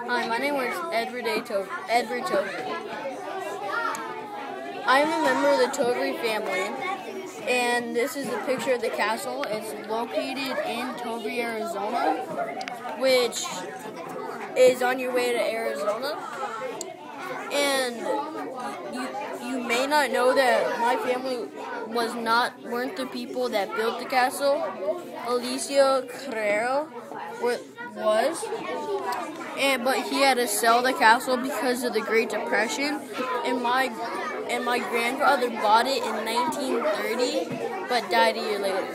Hi, my name is Edward Togri. I am a member of the Togri family, and this is a picture of the castle. It's located in Togri, Arizona, which is on your way to Arizona. And you may not know that my family weren't the people that built the castle. Alicio Carrero was, but he had to sell the castle because of the Great Depression, and my grandfather bought it in 1930, but died a year later.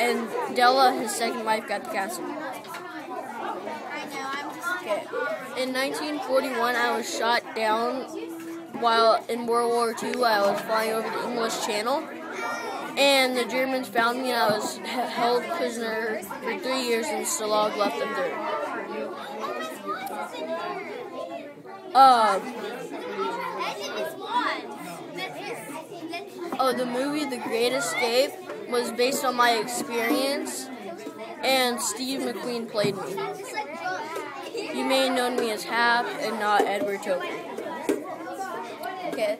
And Della, his second wife, got the castle. Okay. In 1941, I was shot down while in World War II. I was flying over the English Channel, and the Germans found me, and I was held prisoner for 3 years in Stalag Luftwaffe. The movie The Great Escape was based on my experience, and Steve McQueen played me. You may have known me as Hap and not Edward Togri. Okay.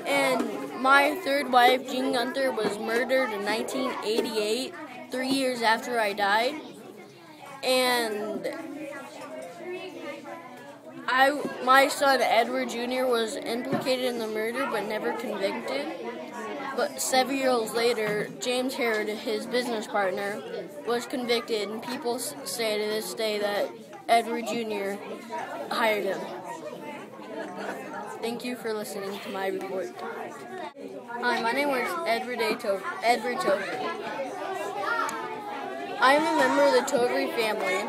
And my third wife, Jean Gunther, was murdered in 1988, 3 years after I died. And my son, Edward Jr., was implicated in the murder but never convicted. But 7 years later, James Herod, his business partner, was convicted, and people say to this day that Edward Jr. hired him. Thank you for listening to my report. Hi, my name is Edward Togri. I am a member of the Togri family,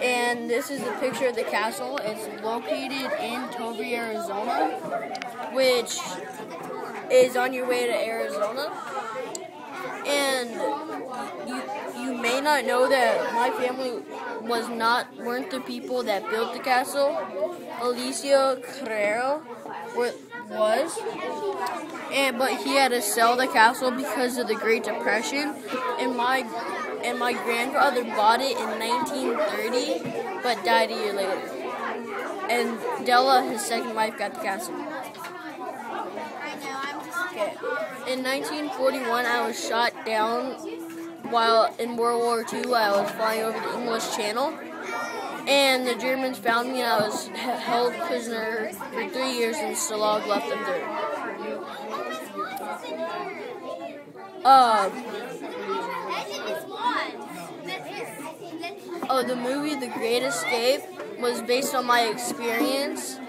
and this is a picture of the castle. It's located in Togri, Arizona, which is on your way to Arizona. And you may not know that my family weren't the people that built the castle. Alicio Carrero was, but he had to sell the castle because of the Great Depression, and my grandfather bought it in 1930, but died a year later. And Della, his second wife, got the castle. Okay. In 1941, I was shot down while in World War II. I was flying over the English Channel, and the Germans found me, and I was held prisoner for 3 years in Stalag Luftwaffe. The movie The Great Escape was based on my experience,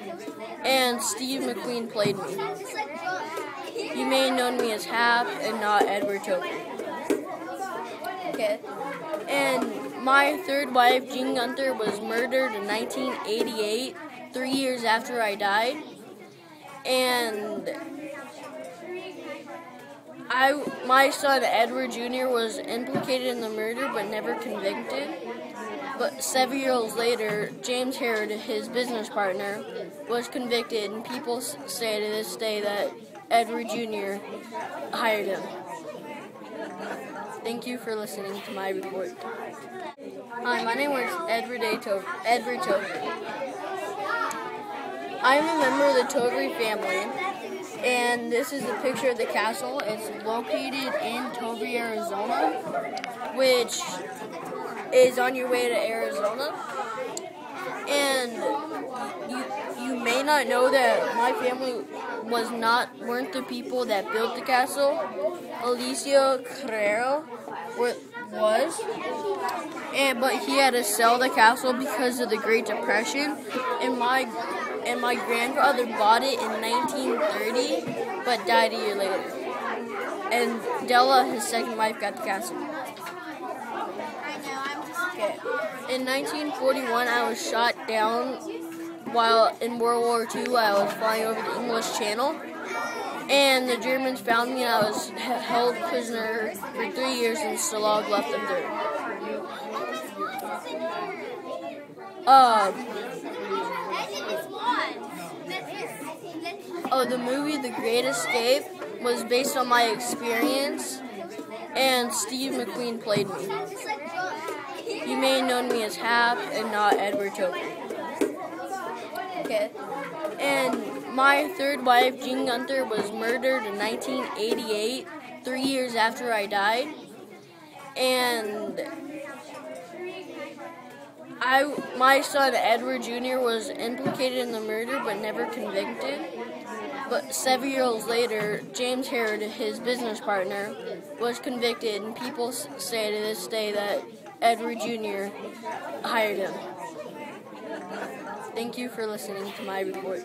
and Steve McQueen played me. You may have known me as Hap and not Edward Togri. Okay. And my third wife, Jean Gunther, was murdered in 1988, 3 years after I died. And my son, Edward Jr., was implicated in the murder but never convicted. But 7 years later, James Herod, his business partner, was convicted, and people say to this day that Edward Jr. hired him. Thank you for listening to my report. Hi, my name is Edward Togri. I am a member of the Togri family, and this is a picture of the castle. It's located in Togri, Arizona, which is on your way to Arizona. And you may not know that my family weren't the people that built the castle. Alicio Carrero was, but he had to sell the castle because of the Great Depression, and my grandfather bought it in 1930, but died a year later. And Della, his second wife, got the castle. Okay. In 1941, I was shot down while in World War II. I was flying over the English Channel, and the Germans found me, and I was held prisoner for 3 years in Stalag Luftwaffe. The movie The Great Escape was based on my experience, and Steve McQueen played me. You may have known me as Hap and not Edward Togri. Okay. And my third wife, Jean Gunther, was murdered in 1988, 3 years after I died. And my son, Edward Jr., was implicated in the murder but never convicted. But 7 years later, James Herod, his business partner, was convicted, and people say to this day that Edward Jr. hired him. Thank you for listening to my report.